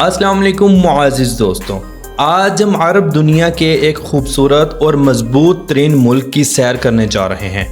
السلام علیکم معزز دوستوں، آج ہم عرب دنیا کے ایک خوبصورت اور مضبوط ترین ملک کی سیر کرنے جا رہے ہیں۔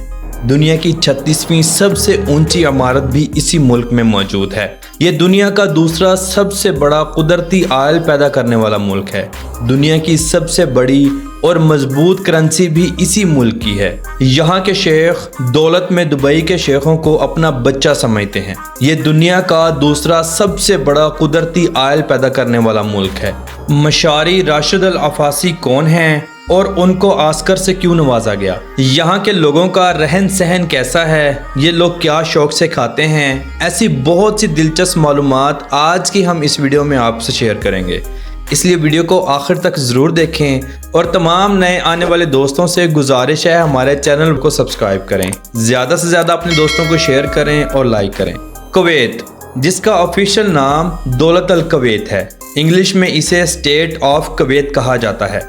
دنیا کی 36ویں سب سے اونچی عمارت بھی اسی ملک میں موجود ہے۔ یہ دنیا کا دوسرا سب سے بڑا قدرتی آئل پیدا کرنے والا ملک ہے۔ دنیا کی سب سے بڑی اور مضبوط کرنسی بھی اسی ملک کی ہے۔ یہاں کے شیخ دولت میں دبئی کے شیخوں کو اپنا بچہ سمجھتے ہیں۔ یہ دنیا کا دوسرا سب سے بڑا قدرتی آئل پیدا کرنے والا ملک ہے۔ مشاری راشد العفاسی کون ہیں اور ان کو آسکر سے کیوں نوازا گیا؟ یہاں کے لوگوں کا رہن سہن کیسا ہے؟ یہ لوگ کیا شوق سے کھاتے ہیں؟ ایسی بہت سی دلچسپ معلومات آج کی ہم اس ویڈیو میں آپ سے شیئر کریں گے، اس لیے ویڈیو کو آخر تک ضرور دیکھیں اور تمام نئے آنے والے دوستوں سے گزارش ہے ہمارے چینل کو سبسکرائب کریں، زیادہ سے زیادہ اپنے دوستوں کو شیئر کریں اور لائک کریں۔ کویت، جس کا آفیشیل نام دولت الکویت ہے، انگلش میں اسے اسٹیٹ آف کویت کہا جاتا ہے۔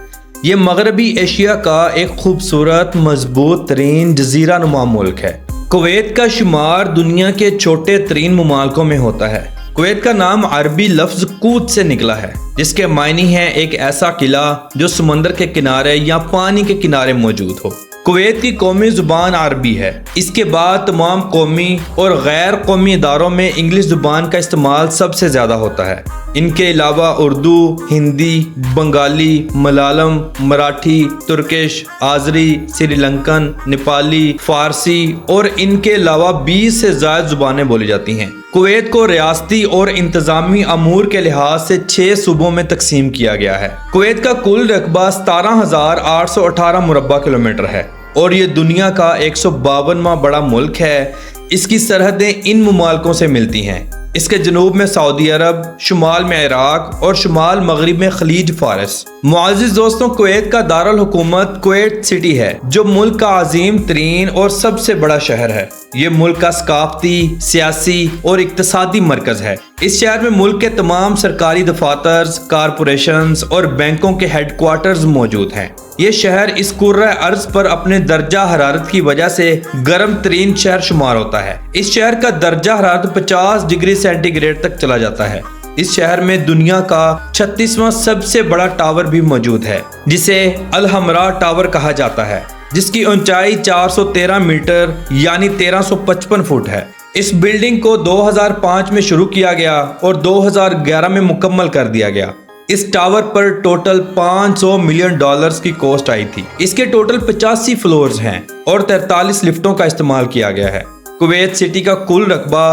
یہ مغربی ایشیا کا ایک خوبصورت مضبوط ترین جزیرہ نما ملک ہے۔ کویت کا شمار دنیا کے چھوٹے ترین ممالکوں میں ہوتا ہے۔ کویت کا نام عربی لفظ کوت سے نکلا ہے، جس کے معنی ہے ایک ایسا قلعہ جو سمندر کے کنارے یا پانی کے کنارے موجود ہو۔ کویت کی قومی زبان عربی ہے۔ اس کے بعد تمام قومی اور غیر قومی اداروں میں انگلش زبان کا استعمال سب سے زیادہ ہوتا ہے۔ ان کے علاوہ اردو، ہندی، بنگالی، ملیالم، مراٹھی، ترکش، آذری، سری لنکن، نیپالی، فارسی اور ان کے علاوہ 20 سے زائد زبانیں بولی جاتی ہیں۔ کویت کو ریاستی اور انتظامی امور کے لحاظ سے 6 صوبوں میں تقسیم کیا گیا ہے۔ کویت کا کل رقبہ 17,818 مربع کلومیٹر ہے اور یہ دنیا کا 152واں بڑا ملک ہے۔ اس کی سرحدیں ان ممالکوں سے ملتی ہیں۔ اس کے جنوب میں سعودی عرب، شمال میں عراق اور شمال مغرب میں خلیج فارس۔ معزز دوستوں، کویت کا دارالحکومت کویت سٹی ہے، جو ملک کا عظیم ترین اور سب سے بڑا شہر ہے۔ یہ ملک کا ثقافتی، سیاسی اور اقتصادی مرکز ہے۔ اس شہر میں ملک کے تمام سرکاری دفاتر، کارپوریشنز اور بینکوں کے ہیڈ کوارٹرز موجود ہیں۔ یہ شہر اس کرۂ ارض پر اپنے درجہ حرارت کی وجہ سے گرم ترین شہر شمار ہوتا ہے۔ اس شہر کا درجہ حرارت 50 ڈگری سینٹی گریڈ تک چلا جاتا ہے۔ اس شہر میں دنیا کا 36واں سب سے بڑا ٹاور بھی موجود ہے، جسے الحمراء ٹاور کہا جاتا ہے، جس کی اونچائی 413 میٹر یعنی 1355 فٹ ہے۔ اس بلڈنگ کو 2005 میں شروع کیا گیا اور 2011 میں مکمل کر دیا گیا۔ اس ٹاور پر ٹوٹل $500 ملین کی کاسٹ آئی تھی۔ اس کے ٹوٹل 85 فلورز ہیں اور 43 لفٹوں کا استعمال کیا گیا ہے۔ کویت سٹی کا کل رقبہ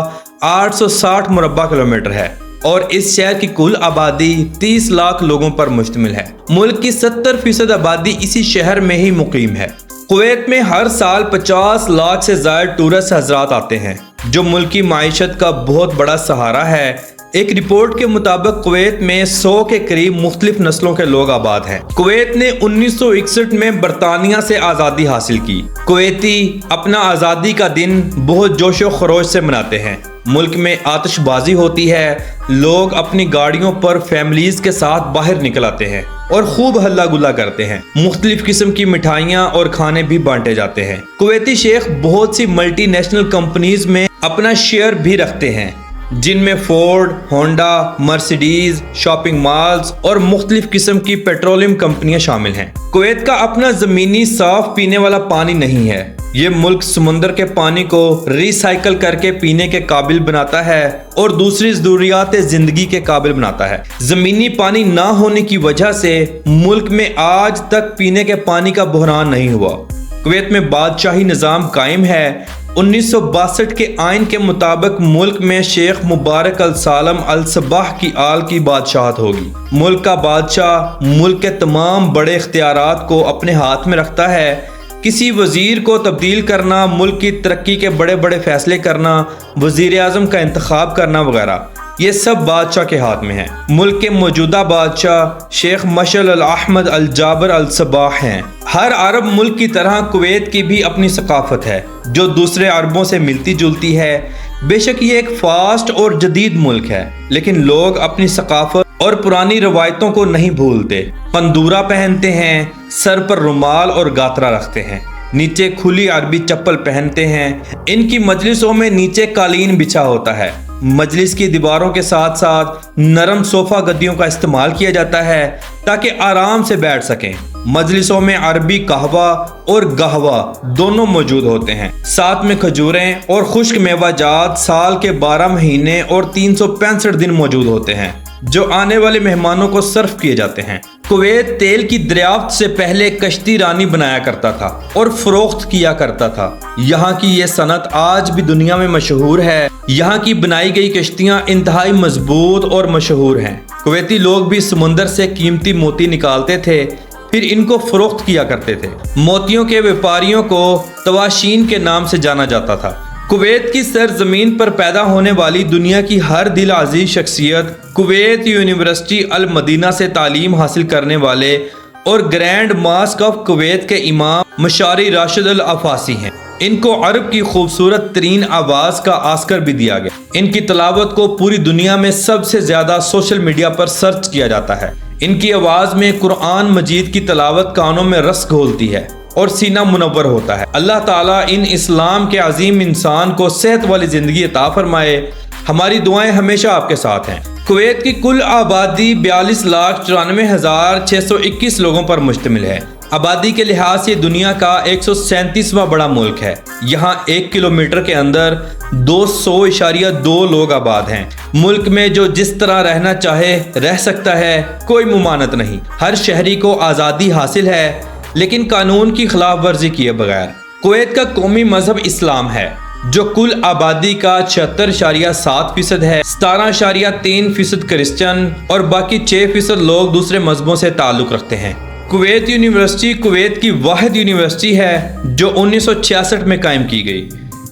860 مربع کلومیٹر ہے اور اس شہر کی کل آبادی 30 لاکھ لوگوں پر مشتمل ہے۔ ملک کی 70% آبادی اسی شہر میں ہی مقیم ہے۔ کویت میں ہر سال 50 لاکھ سے زائد ٹورسٹ حضرات آتے ہیں، جو ملک کی معیشت کا بہت بڑا سہارا ہے۔ ایک رپورٹ کے مطابق کویت میں 100 کے قریب مختلف نسلوں کے لوگ آباد ہیں۔ کویت نے 1961 میں برطانیہ سے آزادی حاصل کی۔ کویتی اپنا آزادی کا دن بہت جوش و خروش سے مناتے ہیں۔ ملک میں آتش بازی ہوتی ہے، لوگ اپنی گاڑیوں پر فیملیز کے ساتھ باہر نکل آتے ہیں اور خوب ہلا گلا کرتے ہیں۔ مختلف قسم کی مٹھائیاں اور کھانے بھی بانٹے جاتے ہیں۔ کویتی شیخ بہت سی ملٹی نیشنل کمپنیز میں اپنا شیئر بھی رکھتے ہیں، جن میں Ford, Honda, Mercedes, shopping malls اور مختلف قسم کی پیٹرولیم کمپنیاں شامل ہیں۔ کویت کا اپنا زمینی صاف پینے والا پانی نہیں ہے۔ یہ ملک سمندر کے پانی کو ری سائیکل کر کے پینے کے قابل بناتا ہے اور دوسری ضروریات زندگی کے قابل بناتا ہے۔ زمینی پانی نہ ہونے کی وجہ سے ملک میں آج تک پینے کے پانی کا بحران نہیں ہوا۔ کویت میں بادشاہی نظام قائم ہے۔ 1962 کے آئین کے مطابق ملک میں شیخ مبارک السالم الصباح کی آل کی بادشاہت ہوگی۔ ملک کا بادشاہ ملک کے تمام بڑے اختیارات کو اپنے ہاتھ میں رکھتا ہے۔ کسی وزیر کو تبدیل کرنا، ملک کی ترقی کے بڑے بڑے فیصلے کرنا، وزیر اعظم کا انتخاب کرنا وغیرہ، یہ سب بادشاہ کے ہاتھ میں ہے۔ ملک کے موجودہ بادشاہ شیخ مشعل الاحمد الجابر الصباح ہیں۔ ہر عرب ملک کی طرح کویت کی بھی اپنی ثقافت ہے، جو دوسرے عربوں سے ملتی جلتی ہے۔ بے شک یہ ایک فاسٹ اور جدید ملک ہے، لیکن لوگ اپنی ثقافت اور پرانی روایتوں کو نہیں بھولتے۔ قندورہ پہنتے ہیں، سر پر رومال اور گاترا رکھتے ہیں، نیچے کھلی عربی چپل پہنتے ہیں۔ ان کی مجلسوں میں نیچے قالین بچھا ہوتا ہے۔ مجلس کی دیواروں کے ساتھ ساتھ نرم صوفہ گدیوں کا استعمال کیا جاتا ہے تاکہ آرام سے بیٹھ سکیں۔ مجلسوں میں عربی قہوہ اور گہوہ دونوں موجود ہوتے ہیں، ساتھ میں کھجوریں اور خشک میوہ جات سال کے 12 مہینے اور 365 دن موجود ہوتے ہیں جو آنے والے مہمانوں کو سرو کیے جاتے ہیں۔ کویت تیل کی دریافت سے پہلے کشتی رانی بنایا کرتا تھا اور فروخت کیا کرتا تھا۔ یہاں کی یہ صنعت آج بھی دنیا میں مشہور ہے۔ یہاں کی بنائی گئی کشتیاں انتہائی مضبوط اور مشہور ہیں۔ کویتی لوگ بھی سمندر سے قیمتی موتی نکالتے تھے، پھر ان کو فروخت کیا کرتے تھے۔ موتیوں کے ویپاریوں کو تواشین کے نام سے جانا جاتا تھا۔ کویت کی سرزمین پر پیدا ہونے والی دنیا کی ہر دل عزیز شخصیت کویت یونیورسٹی المدینہ سے تعلیم حاصل کرنے والے اور گرینڈ ماسک آف کویت کے امام مشاری راشد العفاسی ہیں۔ ان کو عرب کی خوبصورت ترین آواز کا آسکر بھی دیا گیا۔ ان کی تلاوت کو پوری دنیا میں سب سے زیادہ سوشل میڈیا پر سرچ کیا جاتا ہے۔ ان کی آواز میں قرآن مجید کی تلاوت کانوں میں رس گھولتی ہے اور سینہ منور ہوتا ہے۔ اللہ تعالیٰ ان اسلام کے عظیم انسان کو صحت والی زندگی عطا فرمائے۔ ہماری دعائیں ہمیشہ آپ کے ساتھ ہیں۔ کویت کی کل آبادی 42,94,621 لوگوں پر مشتمل ہے۔ آبادی کے لحاظ سے دنیا کا 137واں بڑا ملک ہے۔ یہاں 1 کلومیٹر کے اندر 200.2 لوگ آباد ہیں۔ ملک میں جو جس طرح رہنا چاہے رہ سکتا ہے، کوئی ممانعت نہیں۔ ہر شہری کو آزادی حاصل ہے لیکن قانون کی خلاف ورزی کیے بغیر۔ کویت کا قومی مذہب اسلام ہے جو کل آبادی کا 76.7% ہے۔ 17.3% کرسچن اور باقی 6% لوگ دوسرے مذہبوں سے تعلق رکھتے ہیں۔ کویت یونیورسٹی کویت کی واحد یونیورسٹی ہے جو 1966 میں قائم کی گئی۔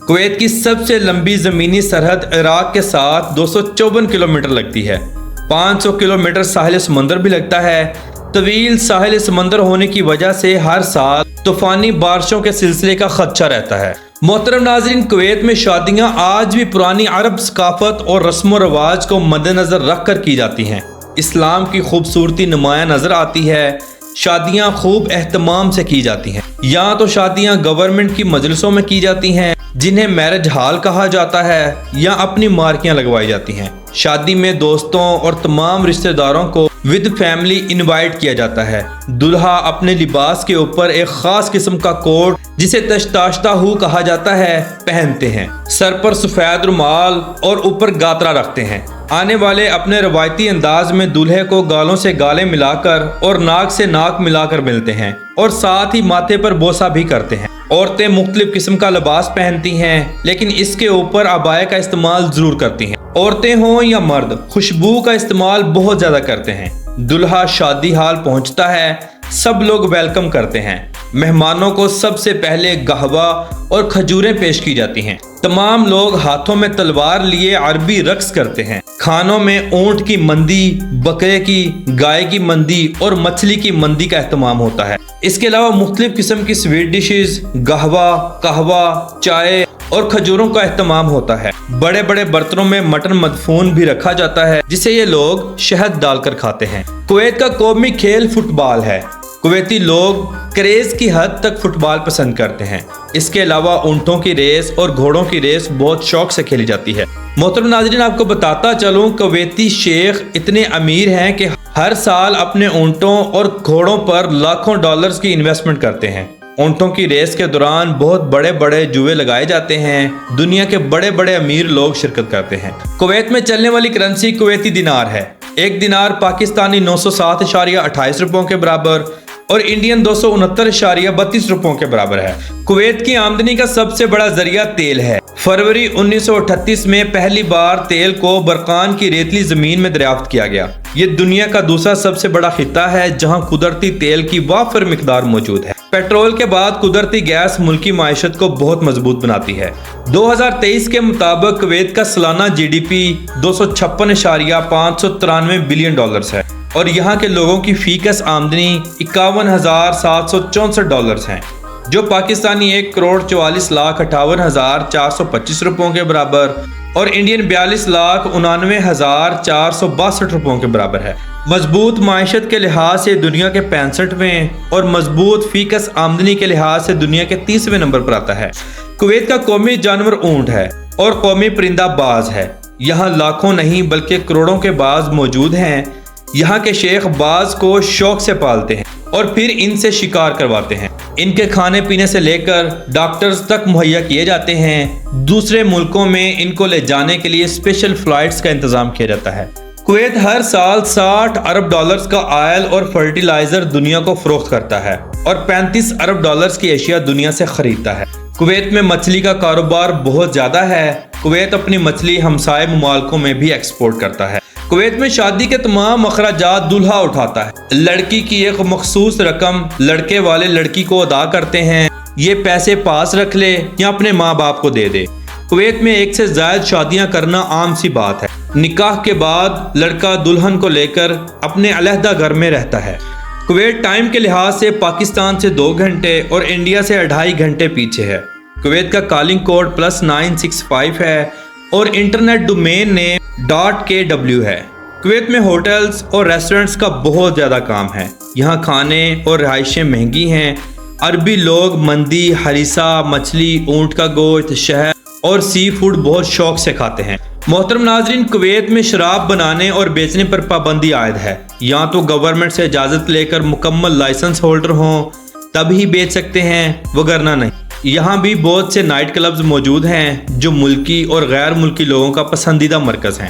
کویت کی سب سے لمبی زمینی سرحد عراق کے ساتھ 254 کلومیٹر لگتی ہے۔ 500 کلومیٹر ساحل سمندر بھی لگتا ہے۔ طویل ساحل سمندر ہونے کی وجہ سے ہر سال طوفانی بارشوں کے سلسلے کا خدشہ رہتا ہے۔ محترم ناظرین، کویت میں شادیاں آج بھی پرانی عرب ثقافت اور رسم و رواج کو مد نظر رکھ کر کی جاتی ہیں۔ اسلام کی خوبصورتی نمایاں نظر آتی ہے۔ شادیاں خوب اہتمام سے کی جاتی ہیں۔ یہاں تو شادیاں گورنمنٹ کی مجلسوں میں کی جاتی ہیں جنہیں میرج ہال کہا جاتا ہے، یا اپنی مارکیاں لگوائی جاتی ہیں۔ شادی میں دوستوں اور تمام رشتہ داروں کو ود فیملی انوائٹ کیا جاتا ہے۔ دلہا اپنے لباس کے اوپر ایک خاص قسم کا کوٹ جسے تشتاشتہ ہو کہا جاتا ہے پہنتے ہیں۔ سر پر سفید رومال اور اوپر گاترا رکھتے ہیں۔ آنے والے اپنے روایتی انداز میں دلہے کو گالوں سے گالیں ملا کر اور ناک سے ناک ملا کر ملتے ہیں اور ساتھ ہی ماتھے پر بوسہ بھی کرتے ہیں۔ عورتیں مختلف قسم کا لباس پہنتی ہیں لیکن اس کے اوپر عبایا کا استعمال ضرور کرتی ہیں۔ عورتیں ہوں یا مرد، خوشبو کا استعمال بہت زیادہ کرتے ہیں۔ دلہا شادی ہال پہنچتا ہے، سب لوگ ویلکم کرتے ہیں۔ مہمانوں کو سب سے پہلے گہوہ اور کھجوریں پیش کی جاتی ہیں۔ تمام لوگ ہاتھوں میں تلوار لیے عربی رقص کرتے ہیں۔ کھانوں میں اونٹ کی مندی، بکرے کی، گائے کی مندی اور مچھلی کی مندی کا اہتمام ہوتا ہے۔ اس کے علاوہ مختلف قسم کی سویٹ ڈشز، گہوہ، قہوہ، چائے اور کھجوروں کا اہتمام ہوتا ہے۔ بڑے بڑے برتنوں میں مٹن مدفون بھی رکھا جاتا ہے جسے یہ لوگ شہد ڈال کر کھاتے ہیں۔ کویت کا قومی کھیل فٹ بال ہے۔ کویتی لوگ کریز کی حد تک فٹ بال پسند کرتے ہیں۔ اس کے علاوہ اونٹوں کی ریس اور گھوڑوں کی ریس بہت شوق سے کھیلی جاتی ہے۔ محترم ناظرین، آپ کو بتاتا چلوں، کویتی شیخ اتنے امیر ہیں کہ ہر سال اپنے اونٹوں اور گھوڑوں پر لاکھوں ڈالرز کی انویسٹمنٹ کرتے ہیں۔ اونٹوں کی ریس کے دوران بہت بڑے بڑے جوئے لگائے جاتے ہیں۔ دنیا کے بڑے بڑے امیر لوگ شرکت کرتے ہیں۔ کویت میں چلنے والی کرنسی کویتی دینار ہے۔ ایک دینار پاکستانی 907.28 روپوں کے برابر اور انڈین 269.32 روپوں کے برابر ہے۔ کویت کی آمدنی کا سب سے بڑا ذریعہ تیل ہے۔ فروری 1938 میں پہلی بار تیل کو برقان کی ریتلی زمین میں دریافت کیا گیا۔ یہ دنیا کا دوسرا سب سے بڑا خطہ ہے جہاں قدرتی تیل کی وافر مقدار موجود ہے۔ پیٹرول کے بعد قدرتی گیس ملکی معیشت کو بہت مضبوط بناتی ہے۔ 2023 کے مطابق کویت کا سالانہ GDP 256.593 بلین ڈالرز ہے اور یہاں کے لوگوں کی فی کس آمدنی 51,764 ڈالرز ہیں، جو پاکستانی 1,44,58,425 روپوں کے برابر اور انڈین 42,99,462 روپوں کے برابر ہے۔ مضبوط معیشت کے لحاظ سے دنیا کے 65ویں اور مضبوط فی کس آمدنی کے لحاظ سے دنیا کے 30ویں نمبر پر آتا ہے۔ کویت کا قومی جانور اونٹ ہے اور قومی پرندہ باز ہے۔ یہاں لاکھوں نہیں بلکہ کروڑوں کے باز موجود ہیں۔ یہاں کے شیخ باز کو شوق سے پالتے ہیں اور پھر ان سے شکار کرواتے ہیں۔ ان کے کھانے پینے سے لے کر ڈاکٹرز تک مہیا کیے جاتے ہیں۔ دوسرے ملکوں میں ان کو لے جانے کے لیے اسپیشل فلائٹس کا انتظام کیا جاتا ہے۔ کویت ہر سال 60 ارب ڈالرز کا آئل اور فرٹیلائزر دنیا کو فروخت کرتا ہے اور 35 ارب ڈالرز کی اشیاء دنیا سے خریدتا ہے۔ کویت میں مچھلی کا کاروبار بہت زیادہ ہے۔ کویت اپنی مچھلی ہمسائے ممالکوں میں بھی ایکسپورٹ کرتا ہے۔ کویت میں شادی کے تمام اخراجات دلہا اٹھاتا ہے۔ لڑکی کی ایک مخصوص رقم لڑکے والے لڑکی کو ادا کرتے ہیں۔ یہ پیسے پاس رکھ لے یا اپنے ماں باپ کو دے دے۔ کویت میں ایک سے زائد شادیاں کرنا عام سی بات ہے۔ نکاح کے بعد لڑکا دلہن کو لے کر اپنے علیحدہ گھر میں رہتا ہے۔ کویت ٹائم کے لحاظ سے پاکستان سے 2 گھنٹے اور انڈیا سے 2.5 گھنٹے پیچھے ہے۔ کویت کا کالنگ کوڈ +965 ہے اور انٹرنیٹ ڈومین نیم .kw ہے۔ کویت میں ہوٹلز اور ریسٹورنٹس کا بہت زیادہ کام ہے۔ یہاں کھانے اور رہائشیں مہنگی ہیں۔ عربی لوگ مندی، ہریسہ، مچھلی، اونٹ کا گوشت، شہد اور سی فوڈ بہت شوق سے کھاتے ہیں۔ محترم ناظرین، کویت میں شراب بنانے اور بیچنے پر پابندی عائد ہے۔ یہاں تو گورنمنٹ سے اجازت لے کر مکمل لائسنس ہولڈر ہوں تب ہی بیچ سکتے ہیں، وگرنہ نہیں۔ یہاں بھی بہت سے نائٹ کلبز موجود ہیں جو ملکی اور غیر ملکی لوگوں کا پسندیدہ مرکز ہیں۔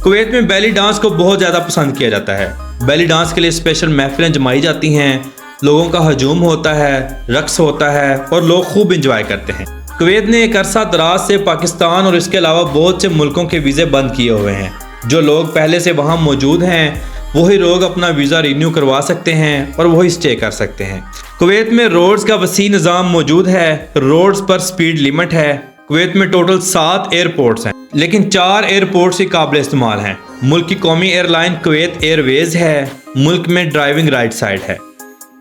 کویت میں بیلی ڈانس کو بہت زیادہ پسند کیا جاتا ہے۔ بیلی ڈانس کے لیے اسپیشل محفلیں جمائی جاتی ہیں۔ لوگوں کا ہجوم ہوتا ہے، رقص ہوتا ہے اور لوگ خوب انجوائے کرتے ہیں۔ کویت نے ایک عرصہ دراز سے پاکستان اور اس کے علاوہ بہت سے ملکوں کے ویزے بند کیے ہوئے ہیں۔ جو لوگ پہلے سے وہاں موجود ہیں وہی لوگ اپنا ویزا رینیو کروا سکتے ہیں اور وہی اسٹے کر سکتے ہیں۔ کویت میں روڈز کا وسیع نظام موجود ہے۔ روڈز پر سپیڈ لیمٹ ہے۔ کویت میں ٹوٹل 7 ایئرپورٹس ہیں لیکن 4 ایئرپورٹس ہی قابل استعمال ہیں۔ ملک کی قومی ایئر لائن کویت ایئر ویز ہے۔ ملک میں ڈرائیونگ رائٹ سائڈ ہے۔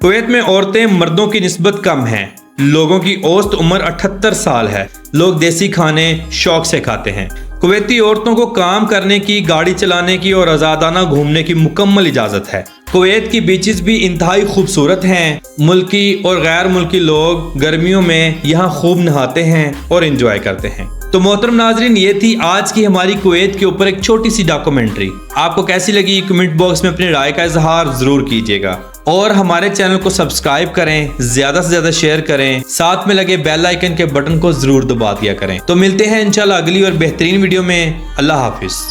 کویت میں عورتیں مردوں کی نسبت کم ہیں۔ لوگوں کی اوسط عمر 78 سال ہے۔ لوگ دیسی کھانے شوق سے کھاتے ہیں۔ کویتی عورتوں کو کام کرنے کی، گاڑی چلانے کی اور آزادانہ گھومنے کی مکمل اجازت ہے۔ کویت کی بیچز بھی انتہائی خوبصورت ہیں۔ ملکی اور غیر ملکی لوگ گرمیوں میں یہاں خوب نہاتے ہیں اور انجوائے کرتے ہیں۔ تو محترم ناظرین، یہ تھی آج کی ہماری کویت کے اوپر ایک چھوٹی سی ڈاکومنٹری۔ آپ کو کیسی لگی کمنٹ باکس میں اپنی رائے کا اظہار ضرور کیجیے گا اور ہمارے چینل کو سبسکرائب کریں، زیادہ سے زیادہ شیئر کریں، ساتھ میں لگے بیل آئیکن کے بٹن کو ضرور دبا دیا کریں۔ تو ملتے ہیں انشاءاللہ اگلی اور بہترین ویڈیو میں۔ اللہ حافظ۔